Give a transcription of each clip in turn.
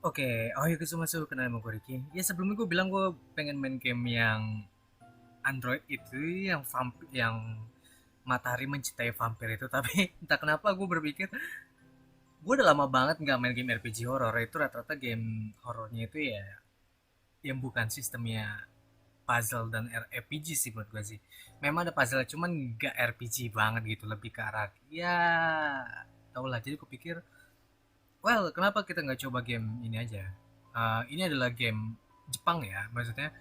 Oke, oh ya masuk kenal sama Doreki. Ya sebelumnya gue bilang gue pengen main game yang Android itu yang vampir yang matahari mencintai vampir itu tapi entah kenapa gue berpikir gue udah lama banget nggak main game RPG horror itu rata-rata game horornya itu ya yang bukan sistemnya puzzle dan RPG sih menurut gue sih. Memang ada puzzle cuman nggak RPG banget gitu lebih ke arah ya tau lah jadi gue pikir well, kenapa kita nggak coba game ini aja? Ini adalah game Jepang ya, maksudnya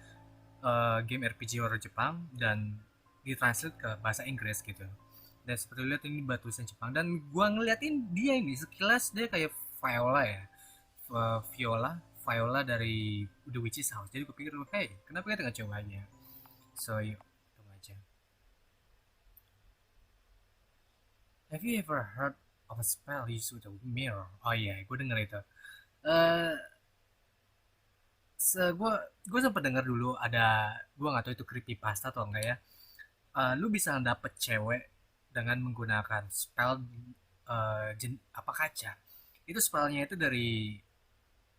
game RPG horror Jepang dan ditranslate ke bahasa Inggris gitu. Dan seperti lihat ini batusan Jepang dan gua ngeliatin dia ini sekilas dia kayak Viola ya, Viola, Viola dari The Witch's House. Jadi gue pikir, hey, kenapa kita nggak coba aja? So yuk, coba aja. Have you ever heard of a spell used with a mirror? Oh iya, gue denger itu. Eh, gue gue sempat dengar dulu ada gue nggak tahu itu creepypasta atau enggak ya. Lu bisa dapet cewek dengan menggunakan spell apa kaca itu spellnya itu dari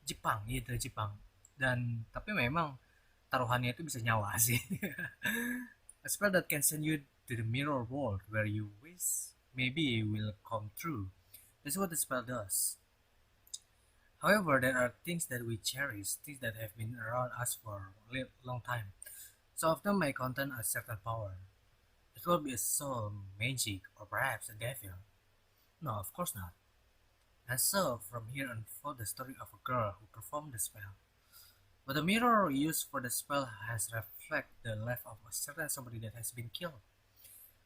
Jepang iya dari Jepang dan tapi memang taruhannya itu bisa nyawa sih. A spell that can send you to the mirror world where you wish maybe will come true. That's what the spell does. However, there are things that we cherish, things that have been around us for a long time. Some of them may contain a certain power. It will be a soul, magic, or perhaps a devil. No, of course not. And so, from here unfold the story of a girl who performed the spell. But the mirror used for the spell has reflect the life of a certain somebody that has been killed.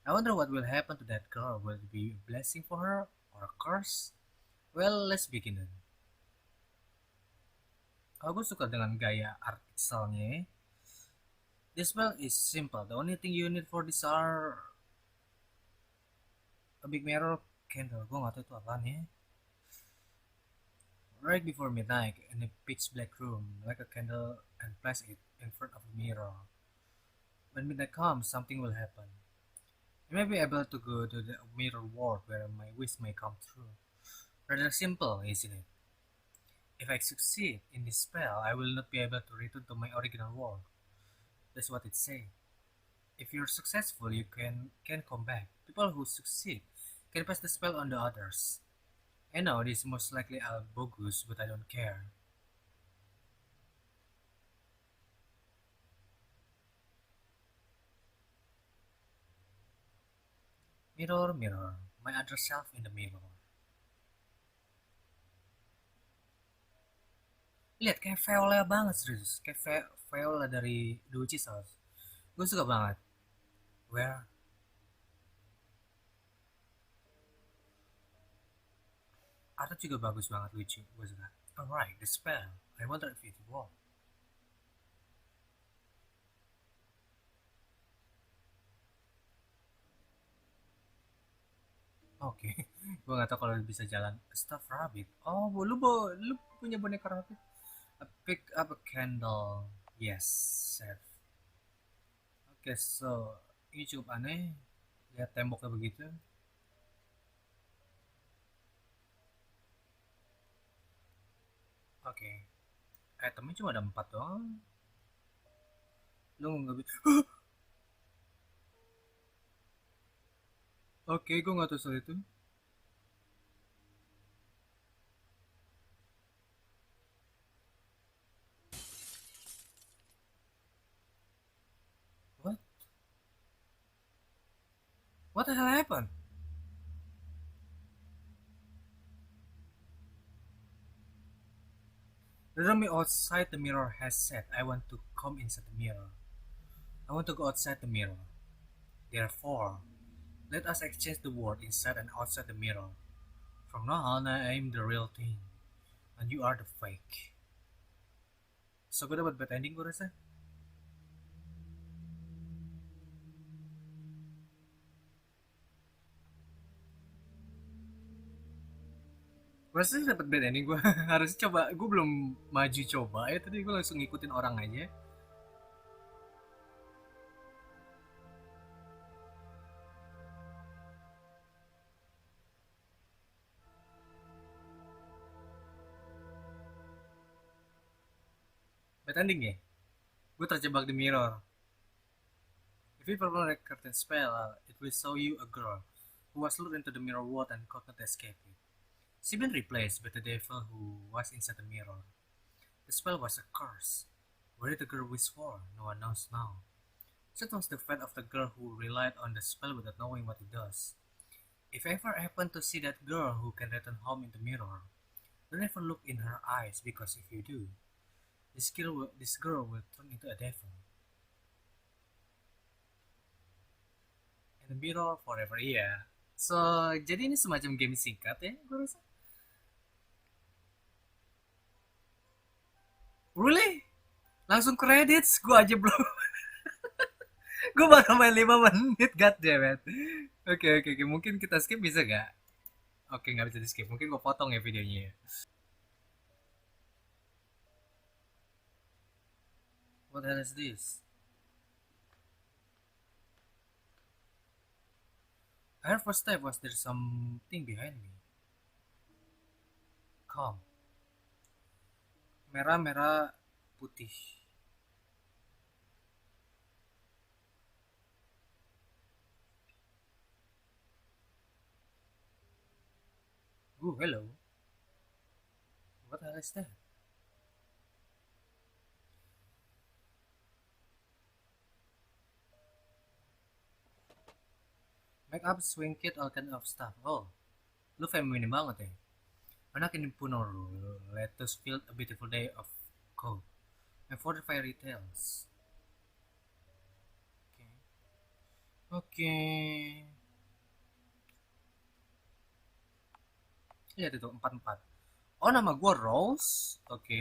I wonder what will happen to that girl. Will it be a blessing for her or a curse? Well, let's begin then. Aku suka dengan gaya artikelnya. This spell is simple. The only thing you need for this are a big mirror candle. Gue gak tahu itu apaan ya. Right before midnight, in a pitch black room, light a candle and place it in front of a mirror. When midnight comes, something will happen. You may be able to go to the mirror world where my wish may come true. Rather simple, isn't it? If I succeed in this spell, I will not be able to return to my original world. That's what it says. If you're successful, you can come back. People who succeed can pass the spell on the others. I know this is most likely a bogus, but I don't care. Mirror, mirror, my other self in the mirror. Lihat kayak Viola banget serius, kayak Viola dari The Witch's House. Gue suka banget. Where Art juga bagus banget lucu, gue suka. Alright, the spell. I wonder if it worked. Oke, gue gak tau kalau bisa jalan. Stuffed rabbit. Oh, lu punya boneka rabbit? Pick up a candle. Yes, chef. Oke, so ini cukup aneh. Lihat temboknya begitu. Oke, itemnya cuma ada 4 doang. Lu nggak bisa. Oke, gue nggak tahu soal itu. What? What the hell happened? The room outside the mirror has said, I want to come inside the mirror. I want to go outside the mirror. Therefore, let us exchange the word inside and outside the mirror. From now on, I am the real thing, and you are the fake. So, gue dapat bad ending gue rasa. Gue rasa dapat bad ending gue. Harus coba. Gue belum maju coba ya. Tadi gue langsung ngikutin orang aja. Bad ending ya? Gue terjebak di mirror. If you perform a curtain spell, it will show you a girl who was lured into the mirror world and could not escape it. She been replaced by the devil who was inside the mirror. The spell was a curse. Where did the girl wish for? No one knows now. That was the fate of the girl who relied on the spell without knowing what it does. If you ever happen to see that girl who can return home in the mirror, don't ever look in her eyes because if you do, this girl will turn into a devil. In the mirror forever, iya. So, jadi ini semacam game singkat ya, gue rasa. Really? Langsung credits? Gue aja belum. Gue baru main 5 menit, god damn it. Oke. Mungkin kita skip bisa gak? Oke, nggak bisa di skip. Mungkin gue potong ya videonya ya. What the hell is this? I heard first step was there something behind me. Calm. Merah, merah, putih. Oh, hello. What the hell is that? Make up, swing kit, all kind of stuff. Oh, lu feminin banget ya. Anak ini puno, let us feel a beautiful day of cold. And for the fairy tales. Oke. Lihat itu 44. Oh, nama gua Rose. Oke.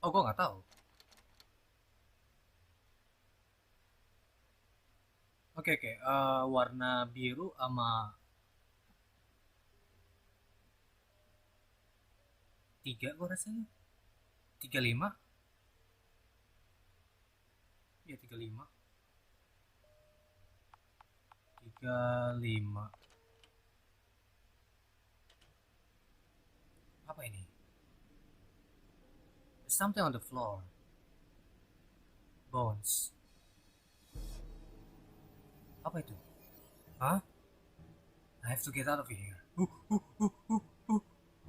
Oh, gua nggak tahu. Oke. Warna biru sama 3 gua rasanya. 35. Ya 35. 35. Apa ini? There's something on the floor. Bones. Apa itu? Hah? I have to get out of here.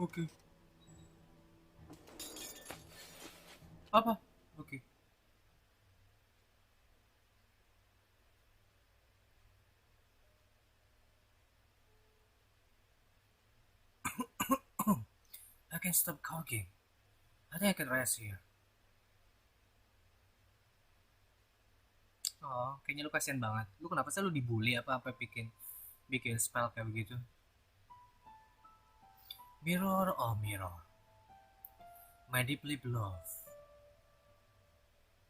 Oke. Apa? Oke. I can stop talking. I think I can rest here. Oh, kayaknya lu kasihan banget. Lu kenapa sih lu dibully apa sampai bikin bikin spell kayak begitu? Mirror, oh mirror. My deeply beloved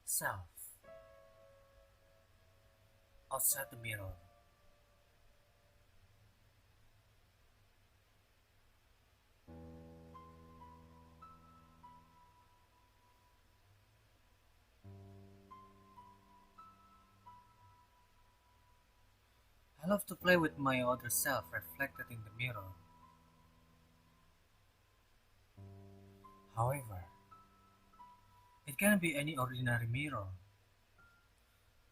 self outside the mirror. I love to play with my other self reflected in the mirror. However, it can't be any ordinary mirror.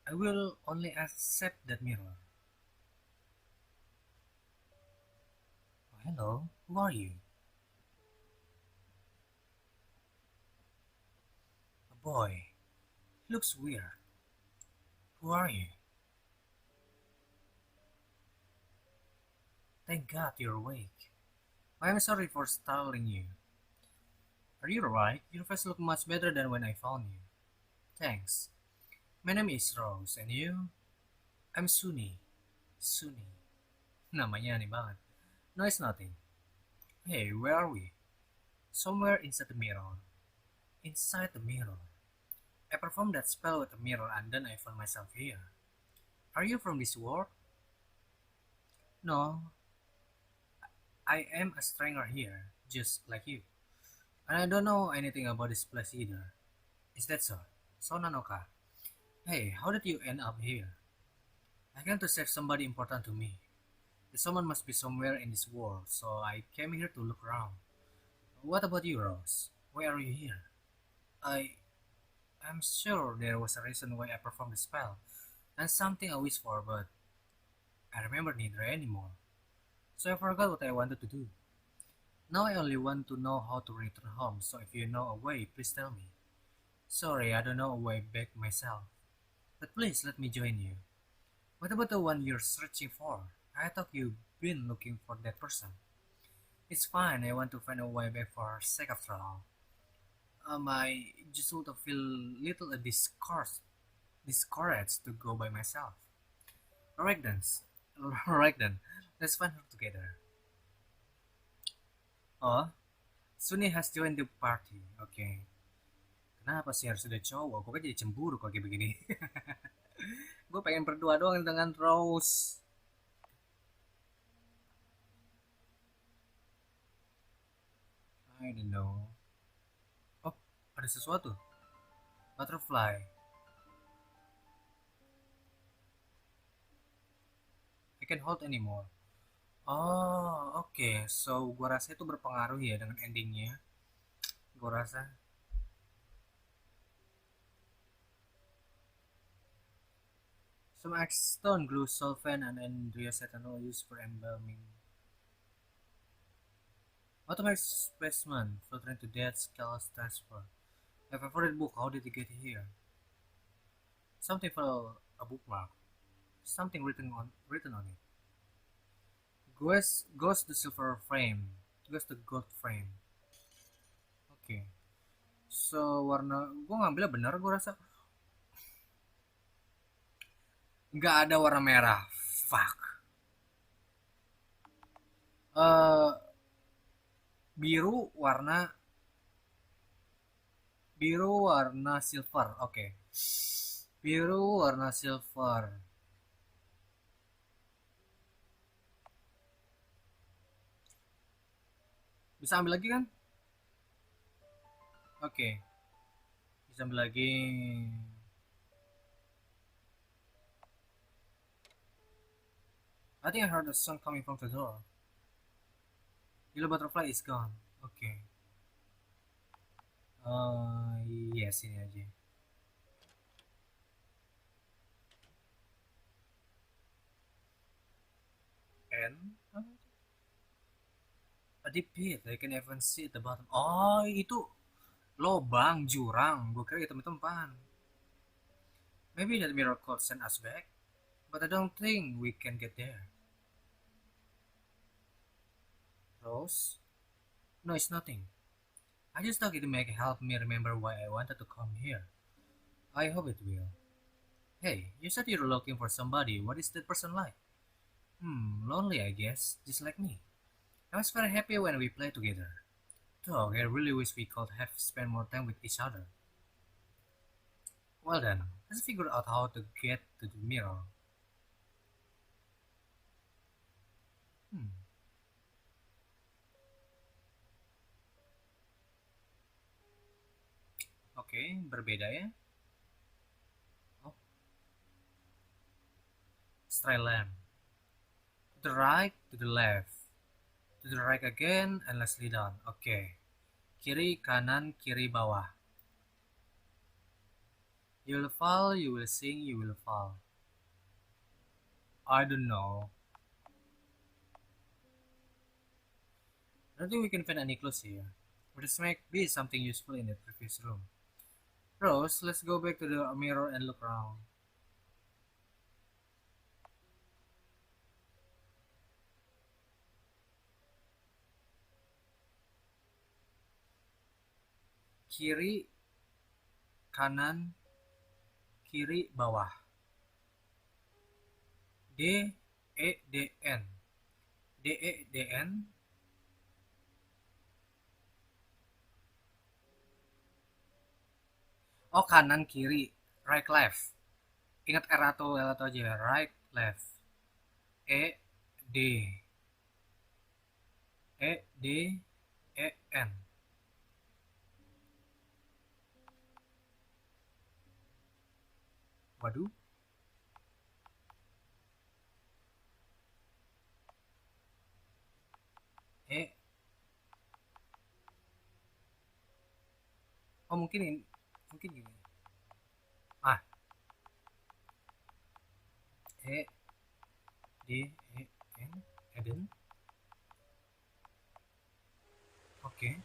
I will only accept that mirror. Oh, hello, who are you? A boy. He looks weird. Who are you? Thank God you're awake. I am sorry for startling you. Are you alright? Your face looks much better than when I found you. Thanks. My name is Rose, and you? I'm Suni. Suni. Namanya aneh banget. No, it's nothing. Hey, where are we? Somewhere inside the mirror. Inside the mirror. I performed that spell with the mirror and then I found myself here. Are you from this world? No, I am a stranger here, just like you. And I don't know anything about this place either. Is that so? So Nanoka. Hey, how did you end up here? I came to save somebody important to me. Someone must be somewhere in this world, so I came here to look around. What about you, Rose? Why are you here? I am sure there was a reason why I performed the spell, and something I wished for, but I remember neither anymore. So I forgot what I wanted to do. Now I only want to know how to return home, so if you know a way, please tell me. Sorry, I don't know a way back myself, but please let me join you. What about the one you're searching for? I thought you've been looking for that person. It's fine, I want to find a way back for her sake after all. I just would feel little discouraged to go by myself. Alright then, alright then, let's find her together. Oh, Sunny has joined the party. Oke. Kenapa sih harus ada cowok? Gue kan jadi cemburu kalau kayak begini. Gue pengen berdua doang dengan Rose. I don't know. Oh, ada sesuatu. Butterfly. I can't hold anymore. Oh, oke. So, gue rasa itu berpengaruh ya dengan endingnya. Gue rasa. Some stone glue solvent and andreocetanol used for embalming. Automatic specimen filtering to death scales transfer. My favorite book. How did it get here? Something for a bookmark. Something written on it. Goes the silver frame. Goes the gold frame. Oke. Okay. So warna gue ngambilnya benar gue rasa nggak ada warna merah. Fuck. Uh, biru warna silver. Oke. Okay. Biru warna silver. Bisa ambil lagi kan? Oke. Okay. Bisa ambil lagi. I think I heard a sound coming from the door. Yellow butterfly is gone. Oke. Okay. Yes, ini aja. And a deep pit, I can even see at the bottom. Oh, itu lobang, jurang. Gue kira itu tempat. Maybe that mirror could send us back, but I don't think we can get there. Rose? No, it's nothing. I just thought it might help me remember why I wanted to come here. I hope it will. Hey, you said you're looking for somebody. What is that person like? Lonely, I guess, just like me. I was very happy when we played together. Though I really wish we could have spent more time with each other. Well then, let's figure out how to get to the mirror. Hmm, oke, berbeda ya. Oh, straight lamp. To the right, to the left. To the right again, and lastly down. Oke. Kiri, kanan, kiri, bawah. You will fall, you will sing, you will fall. I don't know. I don't think we can find any clues here. But this might be something useful in the previous room. Rose, let's go back to the mirror and look around. Kiri, kanan, kiri, bawah. D, E, D, N. D, E, D, N. Oh, kanan, kiri. Right, left. Ingat R atau L atau aja. Right, left. E, D. E, D, E, N. Waduh. mungkin gini. Ah, E D E N Eden. Oke.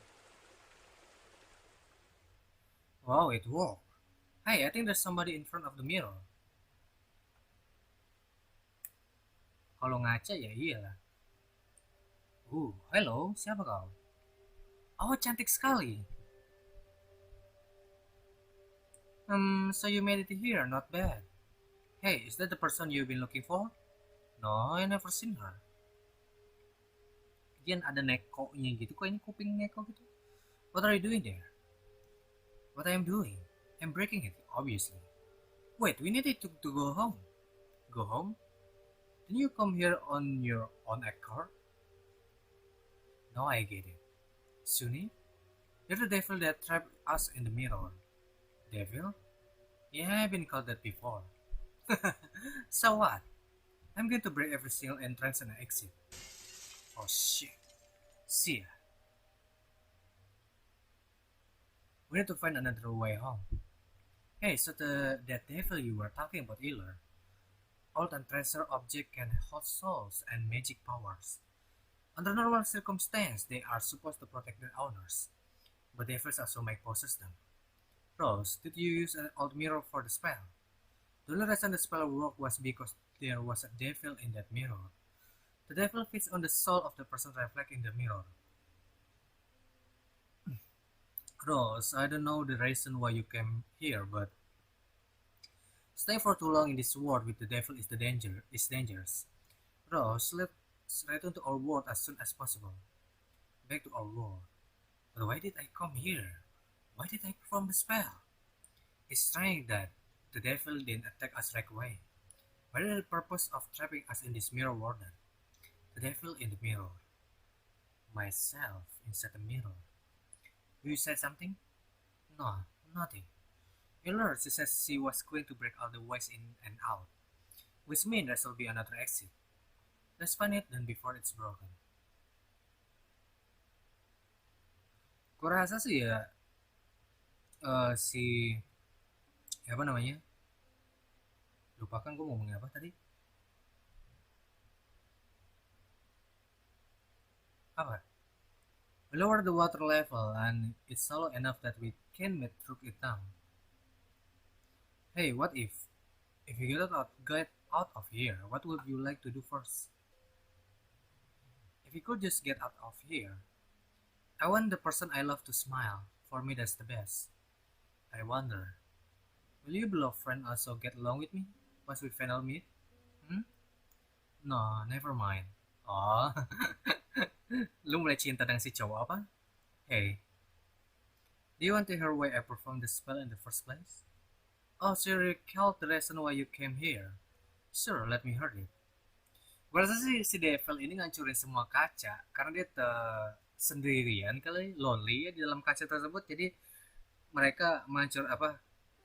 Wow, it worked. Hey, I think there's somebody in front of the mirror. Kalau ngaca ya iyalah. Hello, siapa kau? Oh, cantik sekali. So you made it here, not bad. Hey, is that the person you've been looking for? No, I never seen her. Dia ada nekonya gitu, kok ini kuping neko gitu. What are you doing there? What I am doing? I'm breaking it, obviously. Wait, we need it to go home. Go home? Didn't you come here on your own accord? Now I get it. Sunny, you're the devil that trapped us in the mirror. Devil? Yeah, I've been called that before. So what? I'm going to break every single entrance and exit. Oh shit. See ya. We need to find another way home. Hey, so that devil you were talking about earlier, old and treasure object can hold souls and magic powers. Under normal circumstances, they are supposed to protect their owners, but devils also may possess them. Rose, did you use an old mirror for the spell? The only reason the spell worked was because there was a devil in that mirror. The devil feeds on the soul of the person reflecting the mirror. Rose, I don't know the reason why you came here, but staying for too long in this world with the devil is dangerous. Rose, let's return to our world as soon as possible. Back to our world. But why did I come here? Why did I perform the spell? It's strange that the devil didn't attack us right away. What is the purpose of trapping us in this mirror world then? The devil in the mirror. Myself inside the mirror. You said something? No, nothing. Earlier she said she was going to break all the ways in and out, which means there will be another exit. Let's find it then before it's broken. Kurasa sih ya si apa namanya? Lupakan gue ngomongin apa tadi? Apa? We lower the water level and it's shallow enough that we can make through it down. Hey, what if you get out of here, what would you like to do first? If you could just get out of here, I want the person I love to smile. For me, that's the best. I wonder, will you beloved friend also get along with me once we finally meet? Hmm? No, never mind. Oh, lu mulai cinta dengan si cowok apa? Hey, do you want to hear why I performed the spell in the first place? Oh, so you recall the reason why you came here? Sure, let me hear it. Gue rasa sih si Devil ini ngancurin semua kaca karena dia sendirian kali, lonely ya di dalam kaca tersebut. Jadi mereka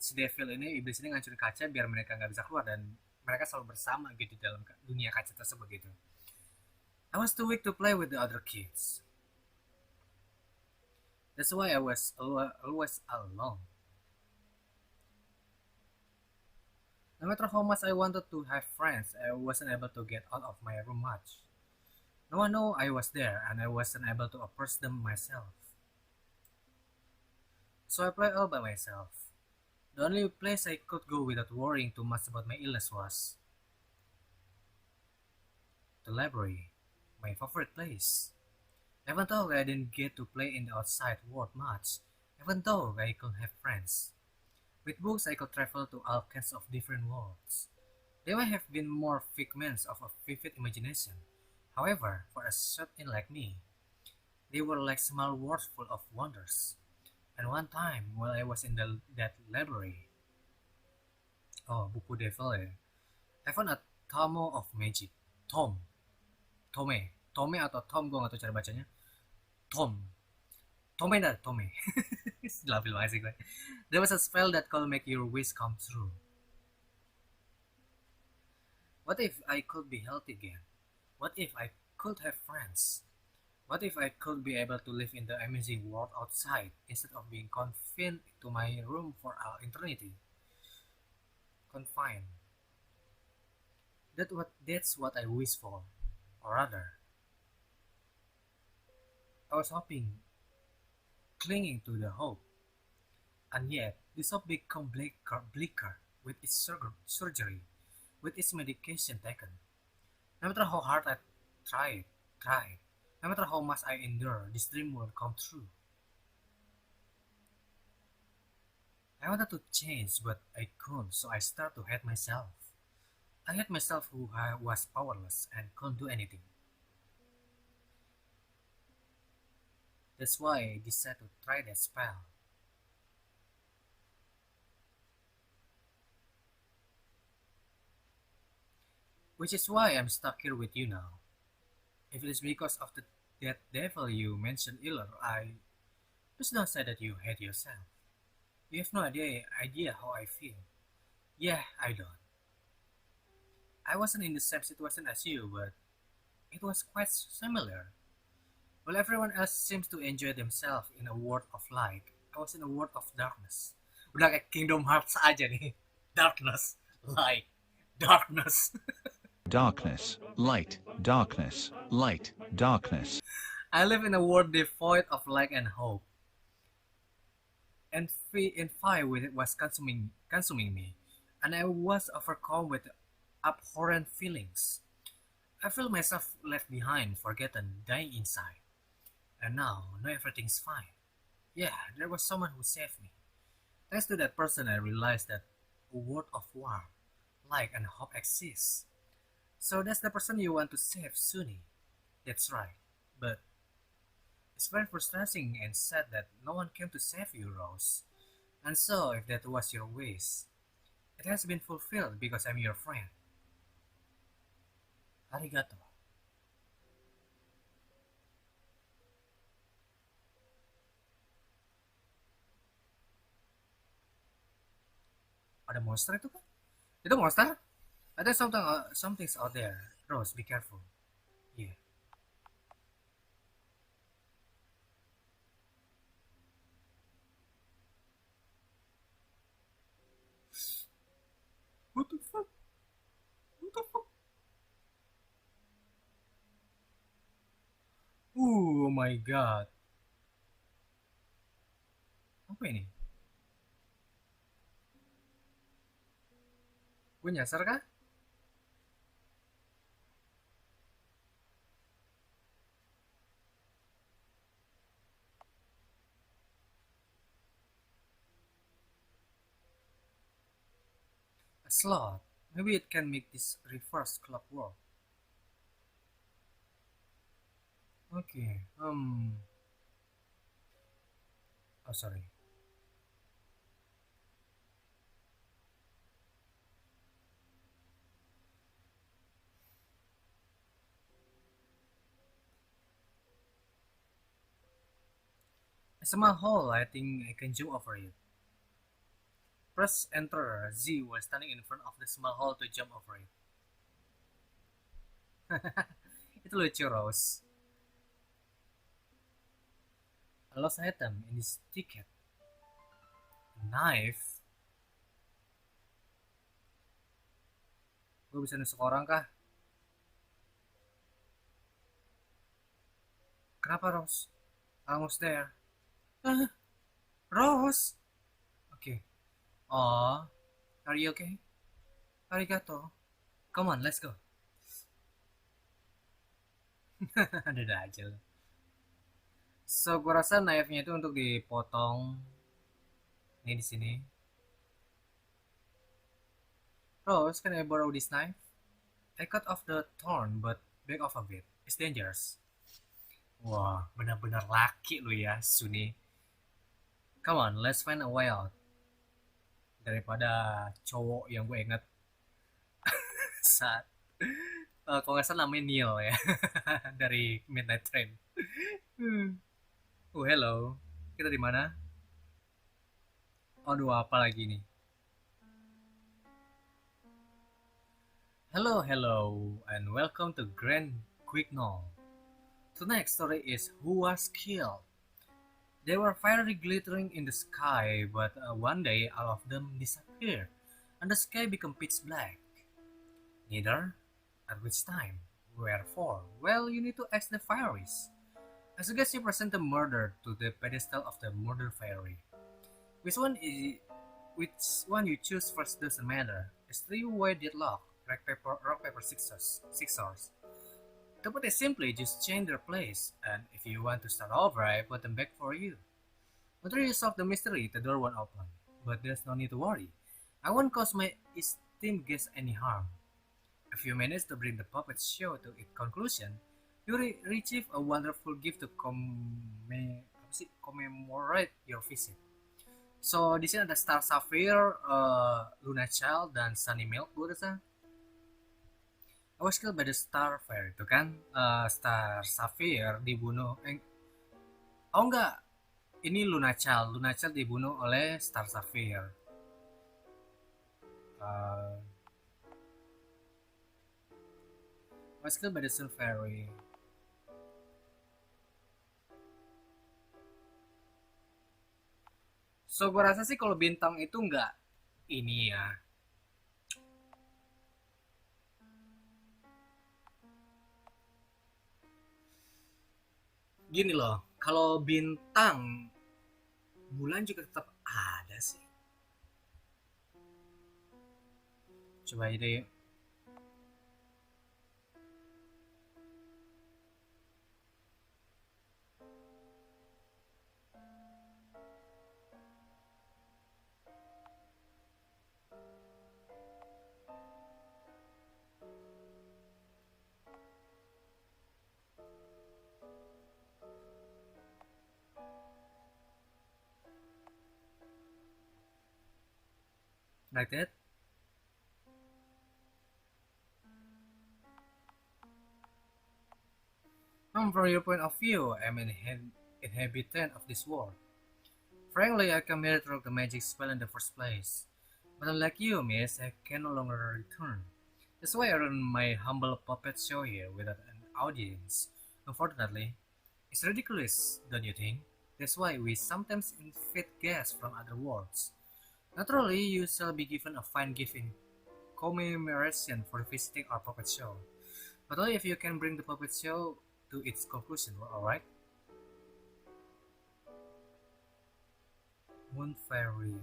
si Devil ini, iblis ini ngancurin kaca biar mereka nggak bisa keluar dan mereka selalu bersama gitu dalam dunia kaca tersebut gitu. I was too weak to play with the other kids. That's why I was always alone. No matter how much I wanted to have friends, I wasn't able to get out of my room much. No one knew I was there, and I wasn't able to approach them myself. So I played all by myself. The only place I could go without worrying too much about my illness was the library, my favorite place. Even though I didn't get to play in the outside world much, even though I could have friends. With books I could travel to all kinds of different worlds. They might have been more figments of a vivid imagination. However, for a shut-in like me, they were like small worlds full of wonders. And one time, while I was in that library, buku devil ya, I found a tomo of magic. Tome atau Tom, gue gak tau cara bacanya. Tome. Labil banget sih gue. There was a spell that could make your wish come true. What if I could be healthy again? What if I could have friends? What if I could be able to live in the amazing world outside instead of being confined to my room for all eternity? Confined. That's what I wish for. Or rather, I was hoping, clinging to the hope. And yet, this hope became bleaker with its surgery, with its medication taken. No matter how hard I tried, no matter how much I endure, this dream won't come true. I wanted to change, but I couldn't, so I started to hate myself. I hate myself who I was powerless and couldn't do anything. That's why I decided to try that spell. Which is why I'm stuck here with you now. If it is because of that devil you mentioned earlier, please don't say that you hate yourself. You have no idea how I feel. Yeah, I don't. I wasn't in the same situation as you, but it was quite similar. While everyone else seems to enjoy themselves in a world of light, I was in a world of darkness. Udah kayak Kingdom Hearts aja nih. Darkness, light, darkness. Darkness, light, darkness, light, darkness. I live in a world devoid of light and hope, and fire with it was consuming me, and I was overcome with abhorrent feelings. I feel myself left behind, forgotten, dying inside. And now everything's fine. Yeah, there was someone who saved me. Thanks to that person, I realized that a world of war, light, and hope exists. So that's the person you want to save, Sunny. That's right. But it's very frustrating and sad that no one came to save you, Rose. And so, if that was your wish, it has been fulfilled because I'm your friend. Arigato. Ada monster itu kan? Itu monster? Ada something's out there. Rose, be careful. Yeah. What the fuck? What the fuck? Oh my god. Apa ini? Gue nyasar kah? A slot. Maybe it can make this reverse clock work. Okay. Oh, sorry. A small hole. I think I can jump over it. Press Enter Z while standing in front of the small hole to jump over it. Itu lucu, Rose. A lost item in this ticket. A knife. Gue bisa nusuk orang kah? Kenapa, Rose? Almost there. Ah, Rose. Okay. Oh, are you okay? Arigato. Come on, let's go. Ada aja lo. So, gue rasa knife-nya itu untuk dipotong. Ini di sini. Rose, can I borrow this knife? I cut off the thorn, but back off a bit. It's dangerous. Wah, benar-benar laki lu ya, Suni. Come on, let's find a way out. Daripada cowok yang gue inget saat kalau nggak salah namanya Neil ya dari Midnight Train. Oh hello, kita di mana? Aduh apa lagi nih? Hello, hello, and welcome to Grand Quignall. The next story is who was killed. They were fiery glittering in the sky, but one day all of them disappeared, and the sky became pitch black. Neither, at which time, wherefore, well, you need to ask the fairies. I suggest you present the murder to the pedestal of the murder fairy. Which one is, which one you choose first doesn't matter. It's three-way deadlock, rock, paper, scissors. To put it simply, just change their place, and if you want to start over, I put them back for you. After you solve the mystery, the door won't open. But there's no need to worry. I won't cause my esteemed guest any harm. If you manage to bring the puppet show to its conclusion, you receive a wonderful gift to commemorate your visit. So di sini ada Star Sapphire, Luna Child, dan Sunny Milk, gue rasa. I was killed by the Starfire itu kan. Star Sapphire dibunuh. Oh enggak, ini Luna Child. Luna Child dibunuh oleh Star Sapphire. Was killed by the Sun Fairy. So gue rasa sih kalau bintang itu enggak ini ya. Gini loh, kalau bintang bulan juga tetap ada sih. Coba aja deh. Like that. From your point of view, I'm an inhabitant of this world. Frankly, I came here through the magic spell in the first place. But unlike you, miss, I can no longer return. That's why I run my humble puppet show here without an audience. Unfortunately, it's ridiculous, don't you think? That's why we sometimes invite guests from other worlds. Naturally, you shall be given a fine gift in commemoration for visiting our puppet show. But only if you can bring the puppet show to its conclusion, alright? Moon Fairy.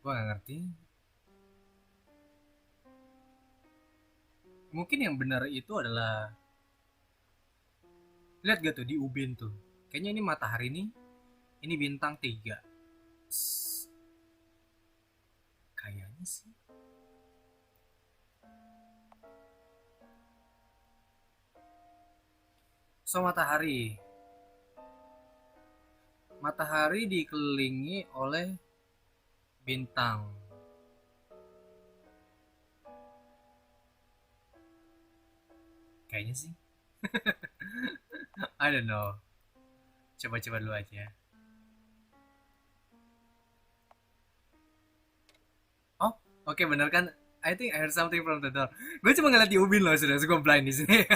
Gua gak ngerti. Mungkin yang benar itu adalah, lihat gak tuh di ubin tuh. Kayaknya ini matahari nih. Ini bintang 3. Kayaknya sih. So matahari. Matahari dikelilingi oleh bintang. Kayaknya sih. I don't know. Coba-coba dulu aja. Oh, oke, bener kan? I think I heard something from the door. Gue cuma ngeliat di ubin loh, sudah. Gue blind di sini.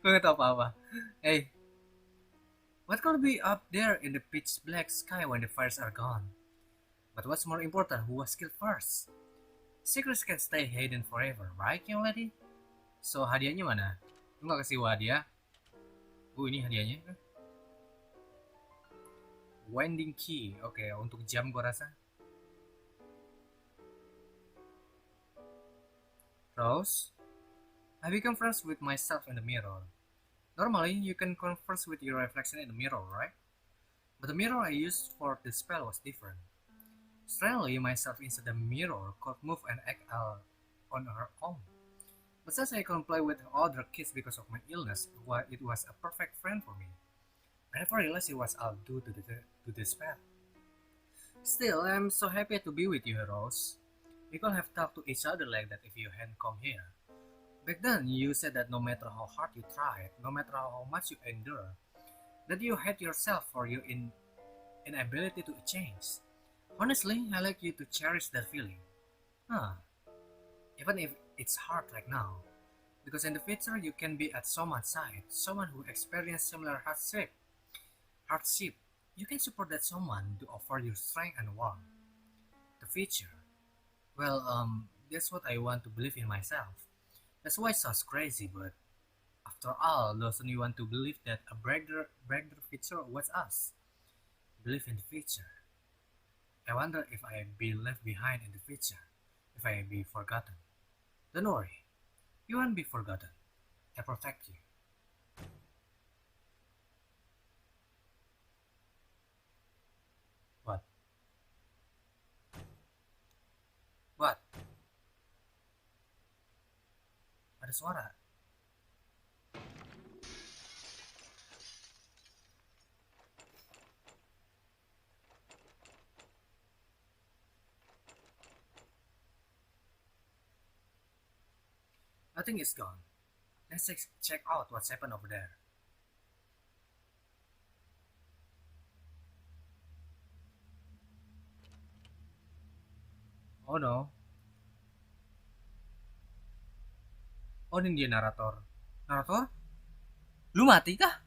Gue gak tau apa-apa. Hey, what could be up there in the pitch black sky when the fires are gone? But what's more important, who was killed first? Secrets can stay hidden forever, right, young lady? So, hadiahnya mana? Lu gak kasih hadiah? Ini hadiahnya. Winding key. Oke, untuk jam gue rasa. Rose, I become friends with myself in the mirror. Normally, you can converse with your reflection in the mirror, right? But the mirror I used for the spell was different. Strangely, myself inside the mirror could move and act out on her own. But since I couldn't play with other kids because of my illness, it was a perfect friend for me. I never realized it was all due to the spell. Still, I'm so happy to be with you, Rose. We could have talked to each other like that if you hadn't come here. Back then, you said that no matter how hard you tried, no matter how much you endure, that you hate yourself for your inability to change. Honestly, I like you to cherish that feeling. Huh, even if it's hard right now. Because in the future, you can be at someone's side, someone who experienced similar hardship. You can support that someone to offer you strength and warmth. The future. Well, that's what I want to believe in myself. That's why it sounds crazy, but after all, doesn't you want to believe that a brighter future awaits us? Believe in the future. I wonder if I be left behind in the future, if I be forgotten. Don't worry, you won't be forgotten. I protect you. What? What? Ada suara. Nothing is gone. Let's check out what's happened over there. Oh no. Oh, ini dia narator. Narator? Lu mati kah?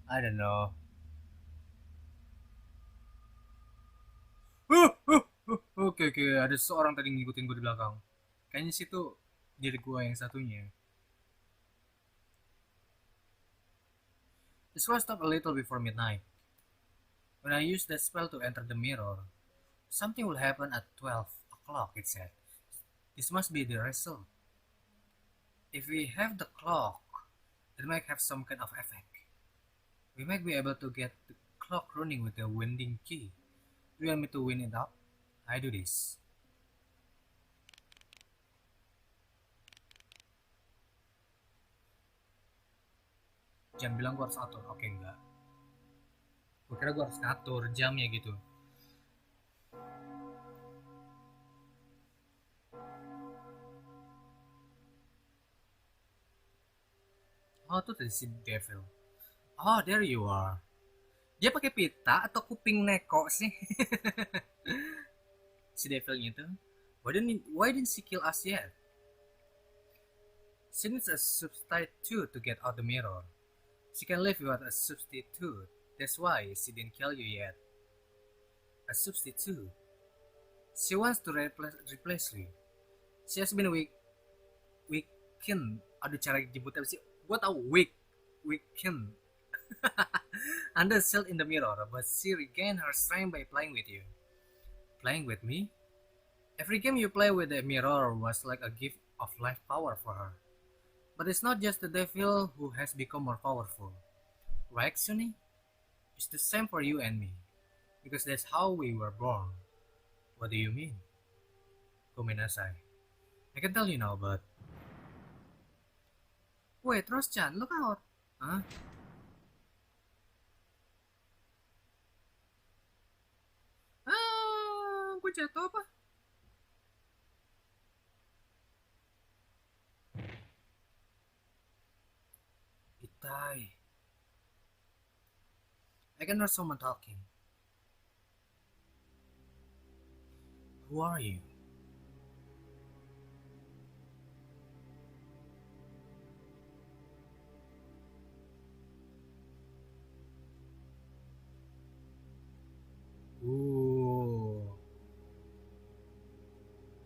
I don't know. Oke, oke, ada seorang tadi ngikutin gue di belakang. Kayaknya sih tuh diri gue yang satunya. The scroll stopped a little before midnight. When I used that spell to enter the mirror, something will happen at 12 o'clock, it said. This must be the result. If we have the clock, it might have some kind of effect. We might be able to get the clock running with the winding key. Do you want me to wind it up? I do this. Jangan bilang gue harus atur. Oke, enggak. Gue kira gue harus ngatur jamnya gitu. Oh, tuh tadi si Devil. Oh, there you are. Dia pakai pita atau kuping neko sih? Si Devilnya tuh. Why didn't she kill us yet? She needs a substitute to get out the mirror. She can live without a substitute. That's why she didn't kill you yet. A substitute. She wants to replace you. She has been weakened. Aduh, cara jemputnya sih. Gue tau weakened. Under sealed in the mirror, but she regained her strength by playing with you. Playing with me? Every game you play with the mirror was like a gift of life power for her. But it's not just the devil who has become more powerful. Right, Sunny? It's the same for you and me. Because that's how we were born. What do you mean? Gomenasai. I can tell you now, but... Wait, Rose-chan, look out! Huh? Gue jatuh apa? Itai. I can hear someone talking. Who are you?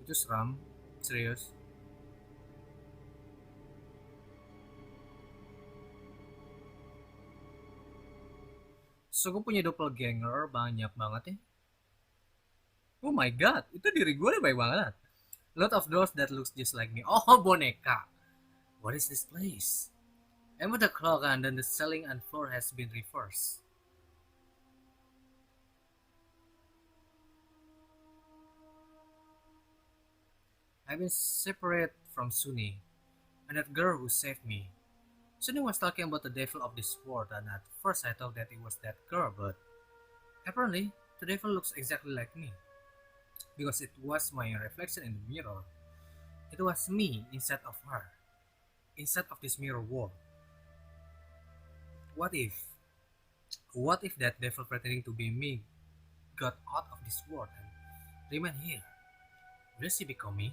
Itu seram, serius. So, gue punya doppelganger banyak banget ya. Oh my god, itu diri gue udah baik banget. Lot of doors that looks just like me. Oh, boneka. What is this place? I'm at the clock and then the ceiling and floor has been reversed. I've been separate from Sunny and that girl who saved me. Sunny was talking about the devil of this world, and at first I thought that it was that girl, but apparently the devil looks exactly like me. Because it was my reflection in the mirror. It was me instead of her. Instead of this mirror world. What if? What if that devil pretending to be me got out of this world and remain here? Will she become me?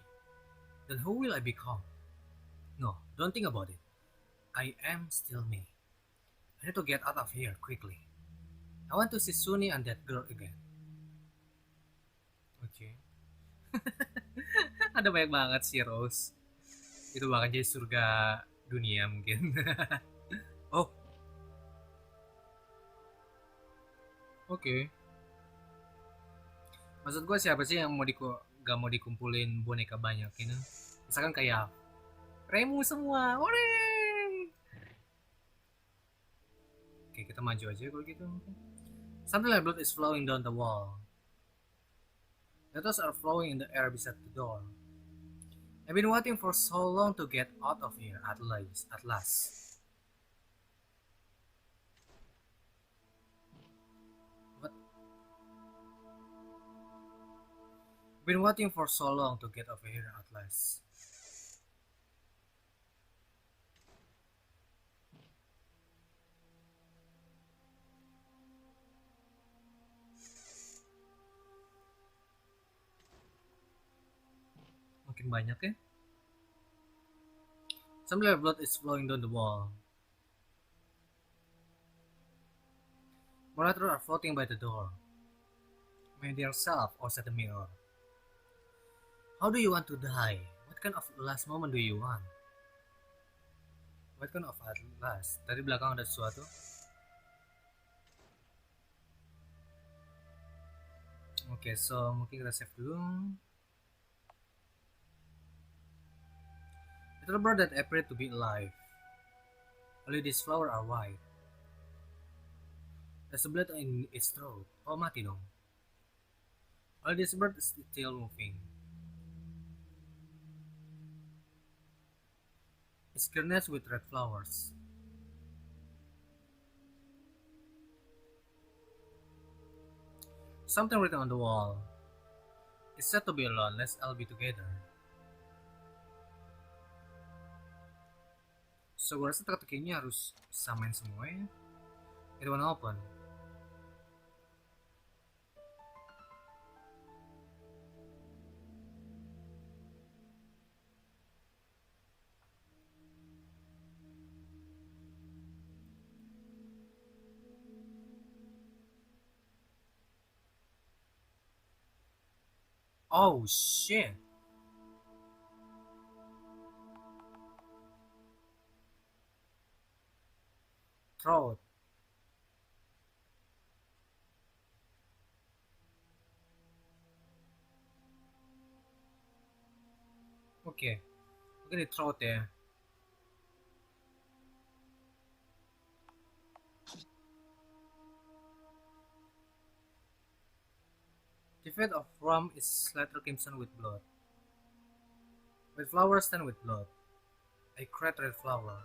Then who will I become? No, don't think about it. I am still me. I need to get out of here quickly. I want to see Sunny and that girl again. Oke. Ada banyak banget sih Rose. Itu bakal jadi surga dunia mungkin. Oh, oke. Okay. Maksud gue siapa sih yang gak mau dikumpulin boneka banyak ini? Misalkan kayak Remu semua. Ore! Oke, kita maju aja kalau gitu. Something like blood is flowing down the wall. Letters are flowing in the air beside the door. I've been waiting for so long to get out of here at last. What? I've been waiting for so long to get over here at last. Makin banyak ya. Some little blood is flowing down the wall. More letters are floating by the door. My dear self, outside the mirror. How do you want to die? What kind of last moment do you want? What kind of last? Tadi belakang ada sesuatu. Oke, so mungkin kita save dulu. Little bird that appeared to be alive. Only these flowers are white. There's a blood in its throat. Oh, mati dong. Only this bird is still moving. It's garnished with red flowers. Something written on the wall. It's said to be alone, let's all be together. So gue rasa teka-teki ini harus samain semua ya. It wanna open. Oh shit. Throat. Oke. Mungkin di throat ya. The fate of rum is slattered crimson with blood. With flowers stand with blood. A cracked red flower.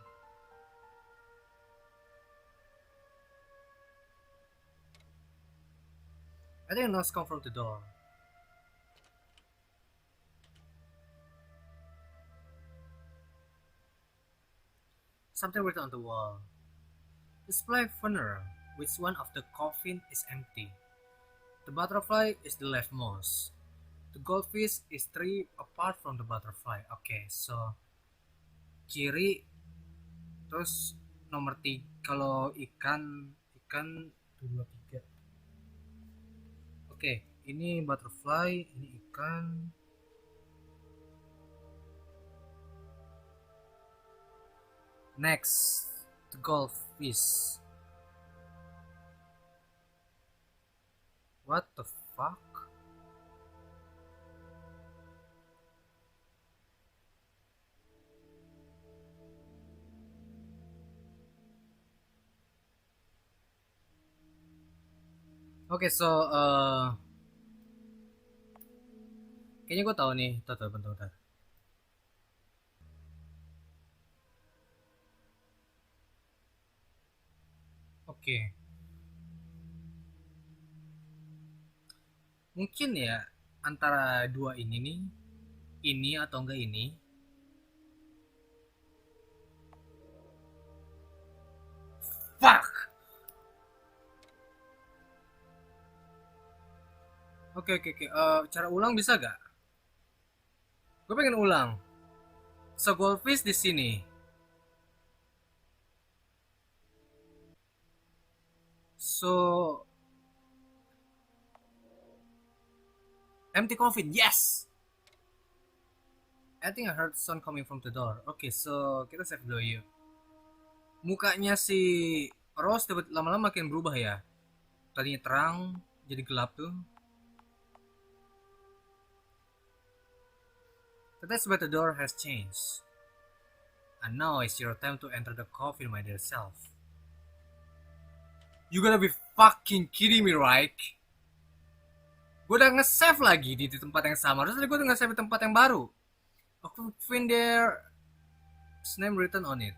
I think a noise come from the door. Something written on the wall. Display funeral, which one of the coffin is empty. The butterfly is the leftmost. The goldfish is 3 apart from the butterfly. Okay, so kiri, terus nomor 3 kalau ikan 2 3. Oke, ini butterfly, ini ikan. Next, the goldfish. What the fuck? Oke, so kayaknya gue tahu nih. Bentar. Oke. Mungkin ya antara dua ini nih, ini atau enggak ini. Fuck. Oke, oke, oke. Cara ulang bisa gak? Gue pengen ulang. So, goldfish di sini. So, empty coffin. Yes! I think I heard sound coming from the door. Oke, so kita save dulu yuk. Mukanya si Rose lama-lama makin berubah ya. Tadinya terang, jadi gelap tuh. The taste by the door has changed. And now it's your time to enter the coffin, my dear self. You gonna be fucking kidding me, right? Gue udah nge-save lagi di tempat yang sama. Terus tadi gue udah nge-save di tempat yang baru. Aku find there's name written on it.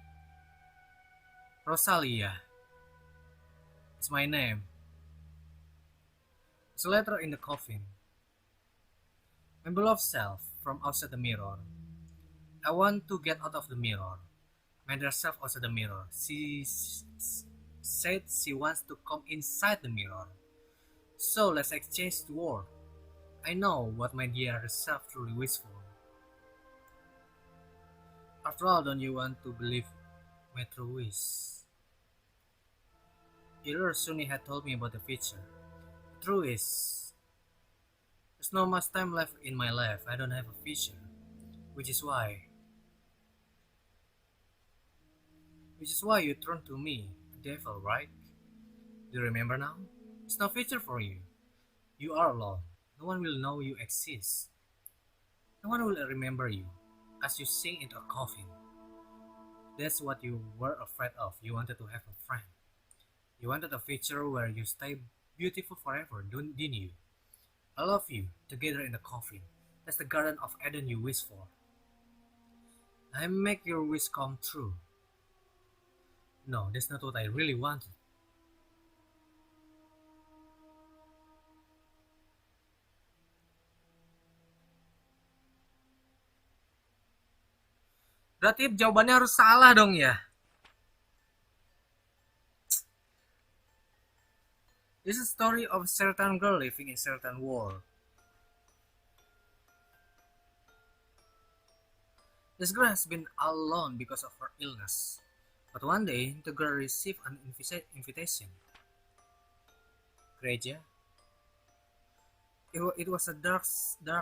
Rosalia. It's my name. It's a letter in the coffin. My beloved self, from outside the mirror. I want to get out of the mirror. My dear self outside the mirror. She said she wants to come inside the mirror. So let's exchange the word. I know what my dear self truly wishes for. After all, don't you want to believe my true wish? Either Sunny had told me about the future. The truth is, there's not much time left in my life. I don't have a future, which is why, you turn to me, the devil, right? Do you remember now? There's no future for you. You are alone. No one will know you exist. No one will remember you as you sink into a coffin. That's what you were afraid of. You wanted to have a friend. You wanted a future where you stay beautiful forever, didn't you? I love you, together in the coffin. That's the Garden of Eden you wish for. I make your wish come true. No, that's not what I really wanted. Berarti jawabannya harus salah dong ya. This is a story of a certain girl living in a certain world. This girl has been alone because of her illness. But one day, the girl received an invitation. Gereja. It was a dark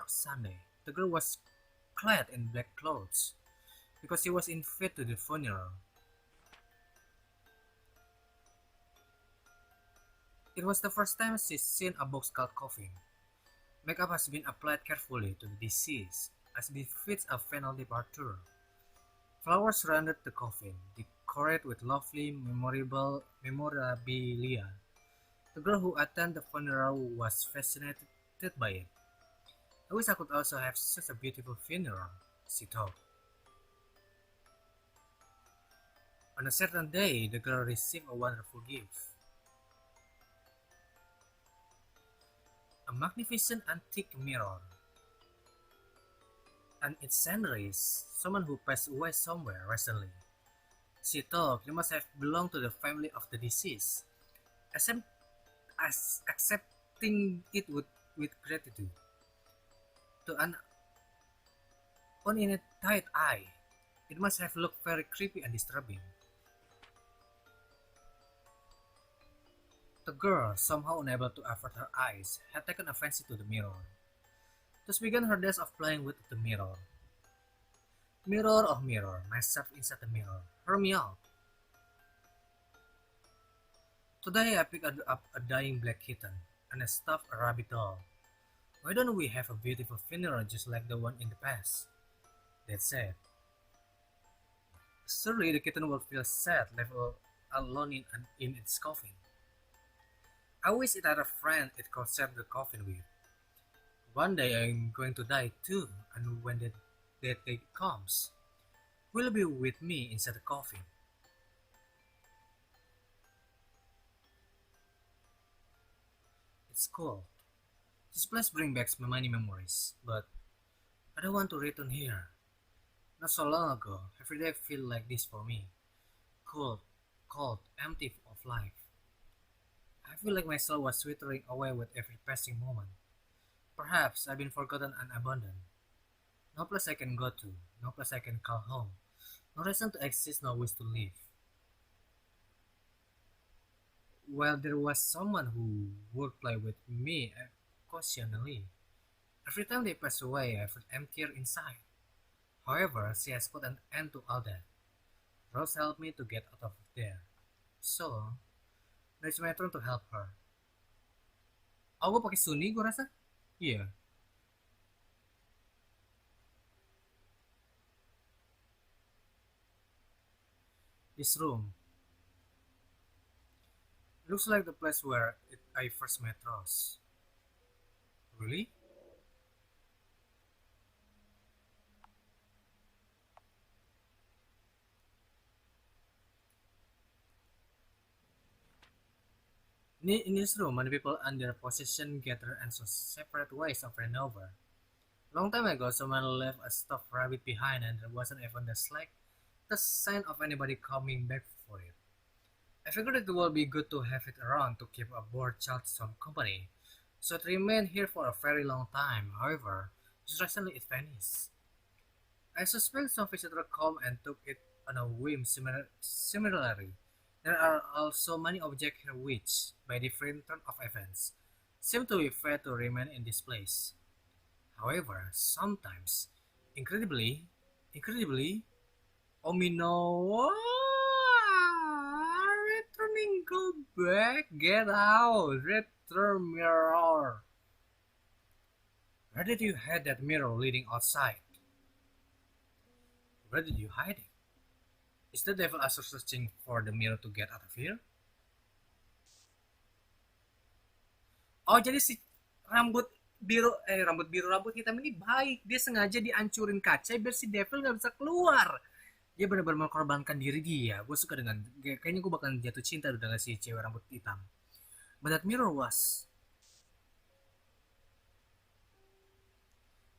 Sunday. The girl was clad in black clothes because she was invited to the funeral. It was the first time she'd seen a box-cut coffin. Makeup has been applied carefully to the deceased as befits a final departure. Flowers surrounded the coffin, decorated with lovely memorabilia. The girl who attended the funeral was fascinated by it. I wish I could also have such a beautiful funeral, she thought. On a certain day, the girl received a wonderful gift. A magnificent antique mirror. And its sender is someone who passed away somewhere recently. She thought it must have belonged to the family of the deceased, accepting it with gratitude. To an uninitiated eye, it must have looked very creepy and disturbing. The girl, somehow unable to avert her eyes, had taken a fancy to the mirror. Thus began her days of playing with the mirror. Mirror of mirror, myself inside the mirror. Hear me out. Today I picked up a dying black kitten and a stuffed rabbit doll. Why don't we have a beautiful funeral just like the one in the past? Dad said. Surely the kitten will feel sad left alone in its coffin. I wish it had a friend it could share the coffin with. One day I'm going to die too, and when that day comes, will be with me inside the coffin. It's cold. This place brings back many memories, but I don't want to return here. Not so long ago, every day felt like this for me. Cold, empty of life. I feel like my soul was withering away with every passing moment. Perhaps I've been forgotten and abandoned. No place I can go to, no place I can call home, no reason to exist, no wish to live. Well, there was someone who would play with me occasionally. Every time they pass away, I felt emptier inside. However, she has put an end to all that. Rose helped me to get out of there. So, now it's my turn to help her. Oh, gue pakai Sunny gue rasa. Iya, yeah. This room. Looks like the place where I first met Rose. Really? In this room, many people and their possession gather and so separate ways over and over. Long time ago, someone left a stuffed rabbit behind and there wasn't even the sign of anybody coming back for it. I figured it would be good to have it around to keep a bored child some company, so it remained here for a very long time. However, just recently it vanished. I suspect some visitor come and took it on a whim. Similarly, there are also many objects here which, by different turn of events, seem to be fair to remain in this place. However, sometimes, incredibly, incredibly, Omino, returning, go back, get out, return mirror. Where did you hide that mirror leading outside? Where did you hide it? Is the devil also searching for the mirror to get out of here? Oh, jadi si rambut rambut biru rambut hitam ini baik. Dia sengaja dihancurin kaca biar si devil nggak bisa keluar. Dia benar-benar mengorbankan diri dia. Gue suka dengan kayaknya gue bakal jatuh cinta dengan si cewek rambut hitam. But that mirror was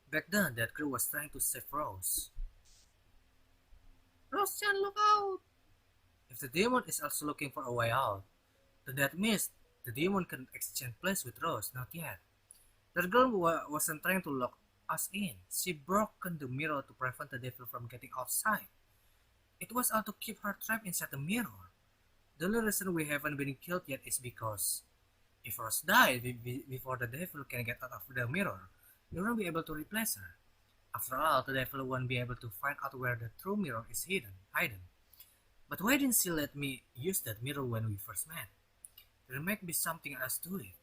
back then. That girl was trying to save Rose. Rose, Chan, look out! If the demon is also looking for a way out, then that means the demon can exchange place with Rose. Not yet. That girl wasn't trying to lock us in. She broken the mirror to prevent the devil from getting outside. It was all to keep her trapped inside the mirror. The only reason we haven't been killed yet is because if Rose died before the devil can get out of the mirror, we won't be able to replace her. After all, the devil won't be able to find out where the true mirror is hidden. But why didn't she let me use that mirror when we first met? There might be something else to it.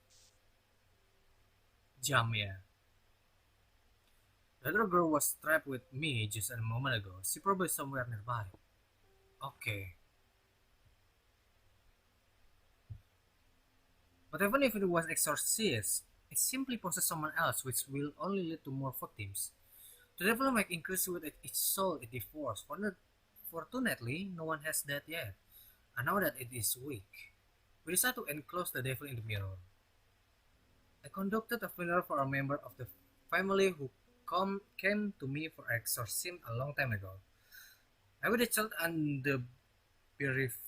Jam, yeah. The other girl was trapped with me just a moment ago. She probably somewhere nearby. Okay. But even if it was exorcist, it simply possessed someone else, which will only lead to more victims. The devil might increase with each soul it devours. Fortunately, no one has that yet. And now that it is weak, we decided to enclose the devil in the mirror. I conducted a funeral for a member of the family who came to me for exorcism a long time ago. I bid the child and the bereaved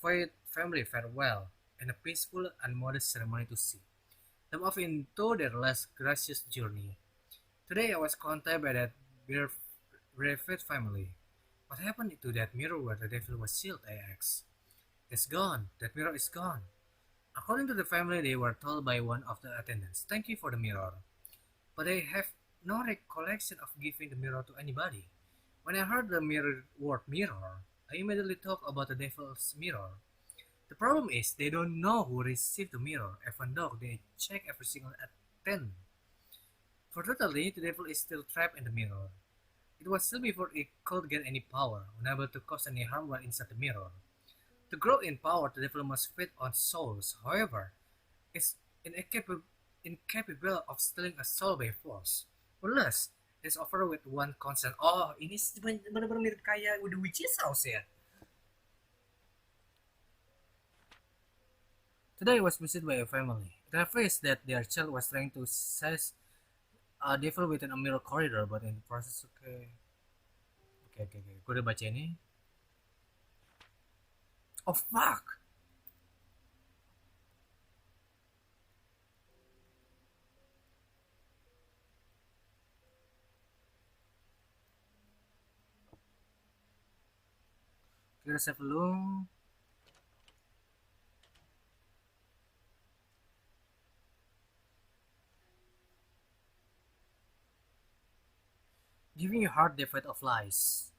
family farewell, and a peaceful and modest ceremony to see them off into their last gracious journey. Today I was contacted by that bereaved family. What happened to that mirror where the devil was sealed? I asked. It's gone. That mirror is gone. According to the family, they were told by one of the attendants, "Thank you for the mirror." But they have no recollection of giving the mirror to anybody. When I heard the word mirror, I immediately thought about the devil's mirror. The problem is they don't know who received the mirror, even though they check every single attendant. Fortunately, the devil is still trapped in the mirror. It was still before it could get any power, unable to cause any harm while inside the mirror. To grow in power, the devil must feed on souls. However, it's incapable of stealing a soul by force. Unless it's offered with one consent. Oh, ini benar-benar mirip kayak The Witch's House ya. Today I was visited by a family. It appears that their child was trying to seize a devil within a mirror corridor, but in the process, okay. Gue udah baca ini. Oh fuck! Let's have a look. Giving you hard defeat of lies.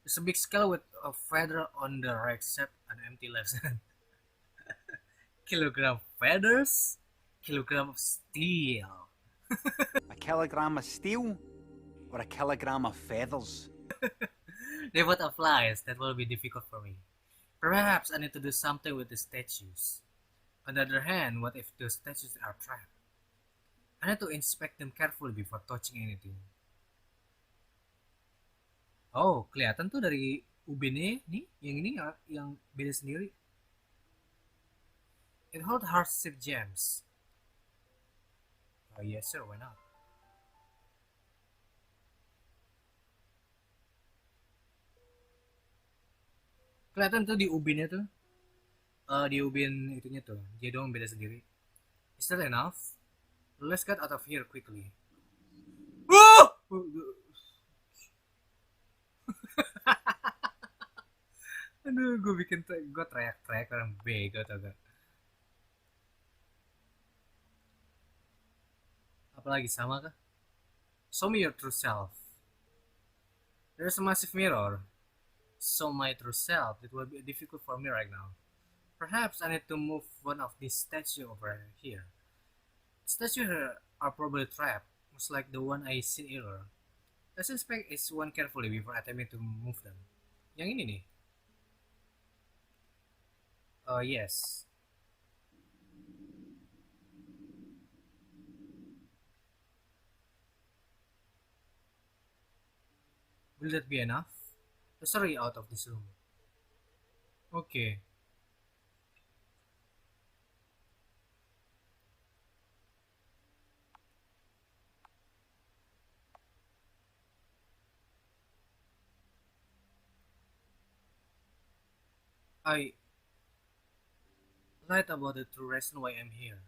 There's a big skull with a feather on the right side and empty left hand. Kilogram feathers, kilogram of steel. A kilogram of steel or a kilogram of feathers? Defeat of lies, that will be difficult for me. Perhaps I need to do something with the statues. On the other hand, what if the statues are trapped? I need to inspect them carefully before touching anything. Oh, kelihatan tuh dari ubinnya nih, yang ini yang beda sendiri. It holds heart-shaped gems. Oh yes sir, why not? Kelihatan tuh di ubinnya tuh, di ubin itunya tuh, dia doang beda sendiri. Is that enough? Let's get out of here quickly. Oh! Aduh, gue teriak-teriak orang bego tau gak? Apalagi sama kah? Show me your true self. There's a massive mirror. Show my true self. It will be difficult for me right now. Perhaps I need to move one of these statues over here. Statues here are probably trapped, much like the one I seen earlier. Let's inspect each one carefully before attempting to move them. Yang ini nih. Yes. Will that be enough? Let's hurry out of this room. Okay. I lied about the true reason why I'm here.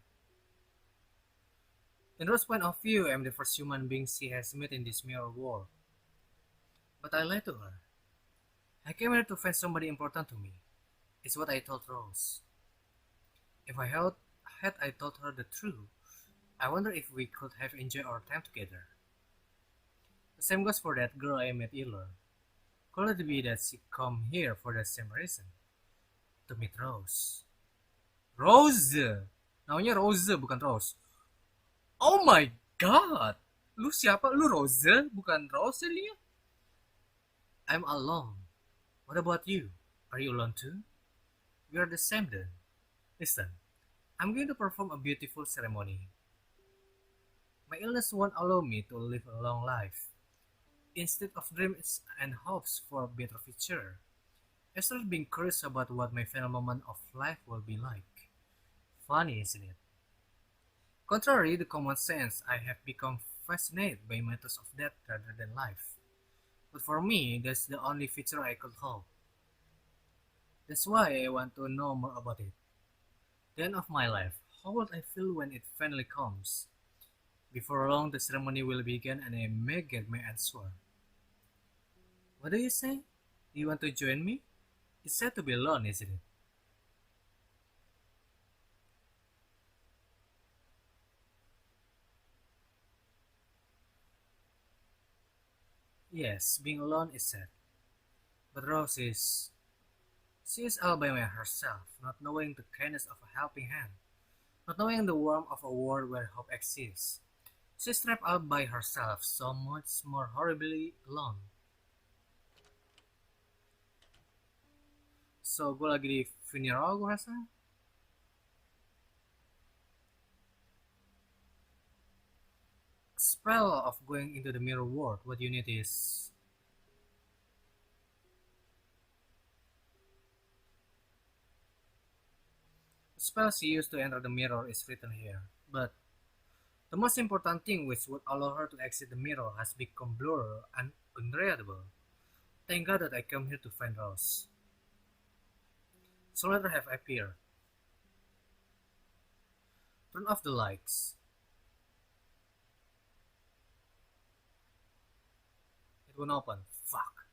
In Rose's point of view, I'm the first human being she has met in this mirror world. But I lied to her. I came here to find somebody important to me. It's what I told Rose. If I told her the truth, I wonder if we could have enjoyed our time together. The same goes for that girl I met earlier. Could it be that she come here for the same reason? To meet Rose. Rose! Namanya Rose, bukan Rose. Oh my god! Lu siapa? Lu Rose? Bukan Rose dia? I'm alone. What about you? Are you alone too? We are the same then. Listen, I'm going to perform a beautiful ceremony. My illness won't allow me to live a long life. Instead of dreams and hopes for a better future, I started being curious about what my final moment of life will be like. Funny, isn't it? Contrary to common sense, I have become fascinated by matters of death rather than life. But for me, that's the only future I could hope. That's why I want to know more about it. The end of my life. How will I feel when it finally comes? Before long, the ceremony will begin and I may get my answer. What do you say? Do you want to join me? It's sad to be alone, isn't it? Yes, being alone is sad. But Rose is... She is all by herself, not knowing the kindness of a helping hand, not knowing the warmth of a world where hope exists. She's trapped out by herself, so much more horribly alone. So, gue lagi di funeral gue rasa. Spell of going into the mirror world, what you need is... The spell she used to enter the mirror is written here, but the most important thing which would allow her to exit the mirror has become blurred and unreadable. Thank God that I came here to find Rose. So let her have appeared. Turn off the lights. It won't open. Fuck.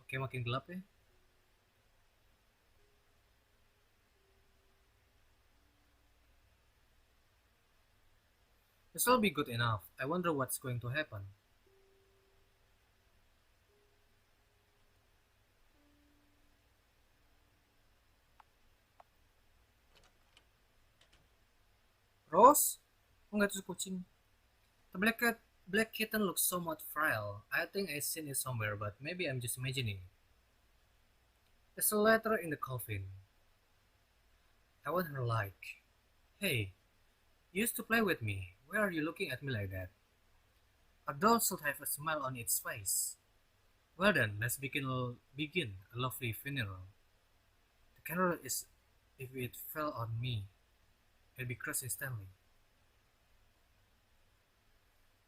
Kayak makin gelap ya. This will be good enough. I wonder what's going to happen. Rose? Oh nggak, itu kucing. The black kitten looks somewhat frail. I think I've seen it somewhere, but maybe I'm just imagining. There's a letter in the coffin. I want her like, hey, you used to play with me. Why are you looking at me like that? A doll should have a smile on its face. Well then, let's begin a lovely funeral. The candle is, if it fell on me, it'd be crushed instantly.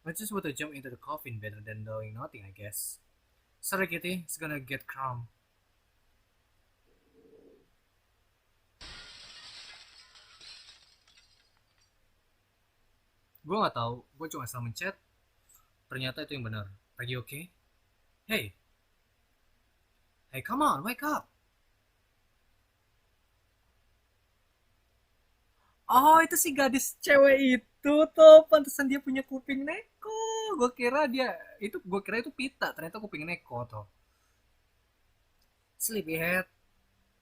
I just want to jump into the coffin better than doing nothing, I guess. Sorry Kitty, it's gonna get crumb. Gue nggak tahu, gue cuma asal mencet. Ternyata itu yang benar. Are you okay? Hey, hey, come on, wake up. Oh, itu si gadis cewek itu tuh, pantesan dia punya kuping neko. Gue kira itu pita, ternyata kuping neko tuh. Sleepyhead,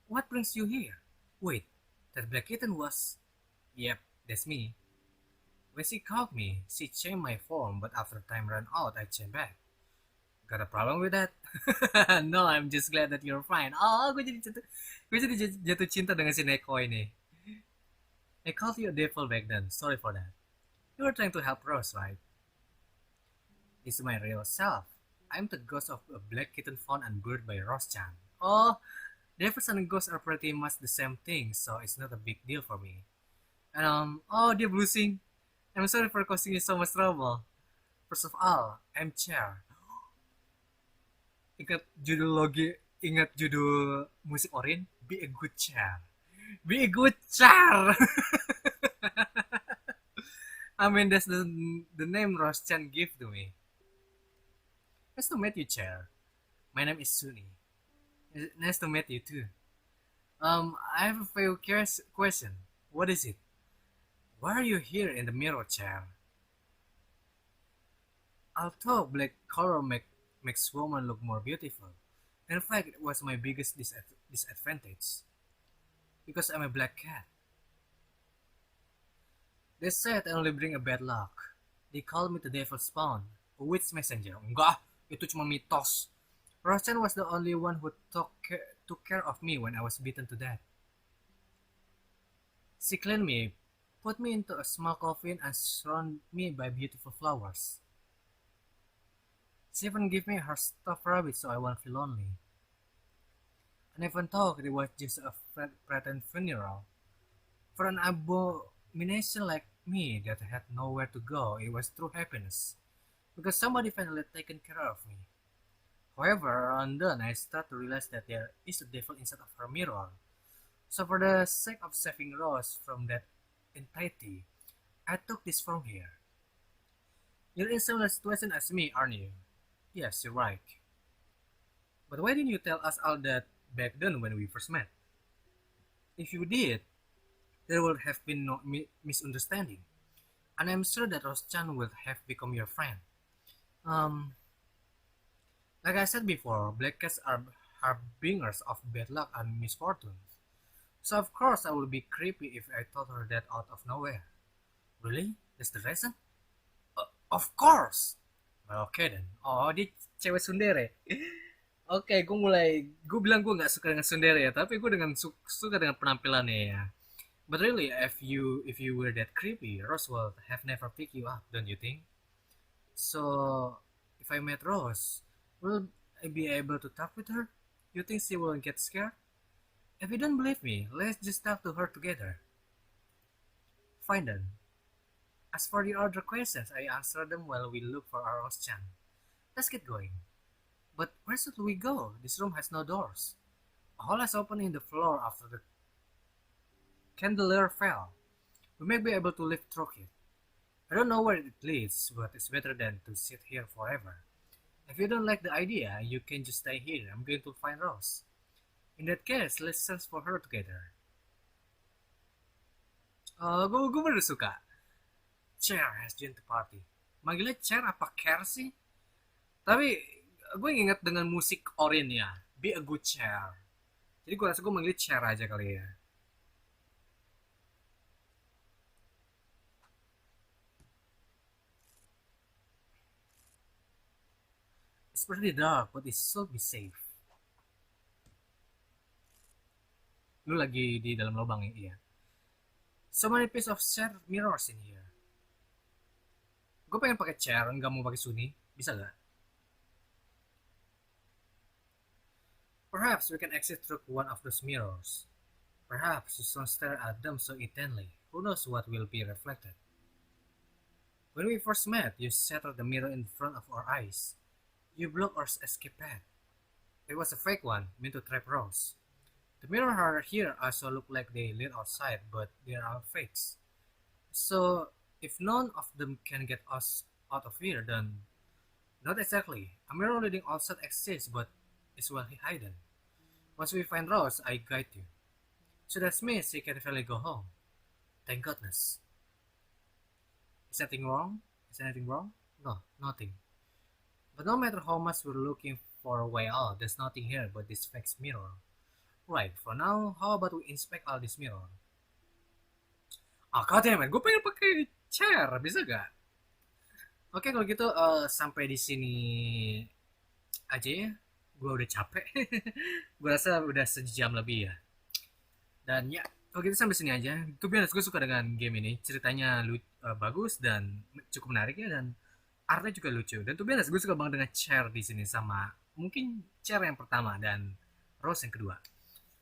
what brings you here? Wait, that black kitten was... Yep, that's me. When she caught me, she changed my form, but after time ran out, I changed back. Got a problem with that? No, I'm just glad that you're fine. Oh, gue jadi jatuh cinta dengan si Neko ini. I called you a devil back then. Sorry for that. You were trying to help Rose, right? This is my real self. I'm the ghost of a black kitten found and buried by Rose-chan. Oh, devils and ghosts are pretty much the same thing, so it's not a big deal for me. And oh, dia blushing. I'm sorry for causing you so much trouble. First of all, I'm Chair. Ingat judul musik Orin? Be a good chair. Be a good chair. I mean, that's the name Rose-chan gave to me. Nice to meet you, Chair. My name is Suni. Nice to meet you too. I have a few question. What is it? Why are you here in the mirror, Chair? Although black color makes woman look more beautiful, in fact, it was my biggest disadvantage. Because I'm a black cat. They said I only bring a bad luck. They called me the devil's spawn, a witch messenger. Enggak, itu cuma mitos. Roshan was the only one who took care of me when I was beaten to death. She cleaned me, put me into a small coffin, and surrounded me by beautiful flowers. She even gave me her stuffed rabbit so I won't feel lonely. And even though it was just a pretend funeral, for an abomination like me that had nowhere to go, it was true happiness, because somebody finally taken care of me. However, and then I start to realize that there is a devil inside of her mirror. So for the sake of saving Rose from that entity, I took this from here. You're in similar situation as me, aren't you? Yes, you're right. But why didn't you tell us all that back then when we first met? If you did, there would have been no misunderstanding, and I'm sure that Rose-chan would have become your friend. Like I said before, black cats are harbingers of bad luck and misfortune. So of course I would be creepy if I told her that out of nowhere. Really? That's the reason? Of course! Well, okay then. Oh, dia cewek tsundere. Oke, gue bilang gue nggak suka dengan tsundere ya, tapi gue suka dengan penampilannya ya. But really, if you were that creepy, Rose would have never picked you up, don't you think? So, if I met Rose, will I be able to talk with her? You think she will get scared? If you don't believe me, let's just talk to her together. Fine then. As for the other questions, I answer them while we look for our Rose-chan. Let's get going. But where should we go? This room has no doors. A hole has opened in the floor after the chandelier fell. We may be able to live through it. I don't know where it leads, but it's better than to sit here forever. If you don't like the idea, you can just stay here. I'm going to find Rose. In that case, let's search for her together. Gue bener suka. Chair has joined the party. Manggilnya Chair apa Care sih? Tapi gue inget dengan musik Orin-nya. Be a good chair. Jadi gue rasa gue manggil Chair aja kali ya. It's pretty dark, but it should be safe. Lu lagi di dalam lubang ya? Iya. So many pieces of shared mirrors in here. Gue pengen pakai chair, nggak mau pakai suni. Bisa gak? Perhaps we can exit through one of those mirrors. Perhaps you don't stare at them so intently. Who knows what will be reflected? When we first met, you shattered the mirror in front of our eyes. You blocked our escape path. It was a fake one, meant to trap Rose. The mirrors here also look like they lead outside, but they are fakes. So, if none of them can get us out of here, then not exactly. A mirror leading outside exists, but is well hidden. Once we find Rose, I guide you. So that means she can finally go home. Thank goodness. Is anything wrong? Is anything wrong? No, nothing. But no matter how much we're looking for a way out, there's nothing here but this fake mirror. Right, for now, how about we inspect all this mirror? Goddammit, gue pengen pakai chair, bisa gak? Oke, kalau gitu sampai di sini aja ya. Gue udah capek. Gue rasa udah sejam lebih ya. Dan ya, kalau gitu sampai sini aja. Tuh biasa gue suka dengan game ini. Ceritanya bagus dan cukup menarik ya, dan artnya juga lucu. Dan tuh biasa gue suka banget dengan chair di sini, sama mungkin chair yang pertama dan Rose yang kedua.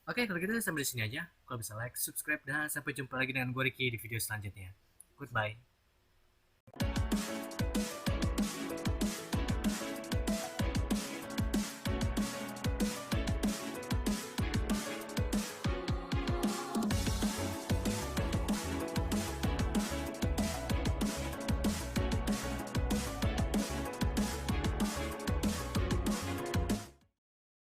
Oke, kalau gitu sampai di sini aja. Kalau bisa like, subscribe, dan sampai jumpa lagi dengan gue Ricky di video selanjutnya. Goodbye.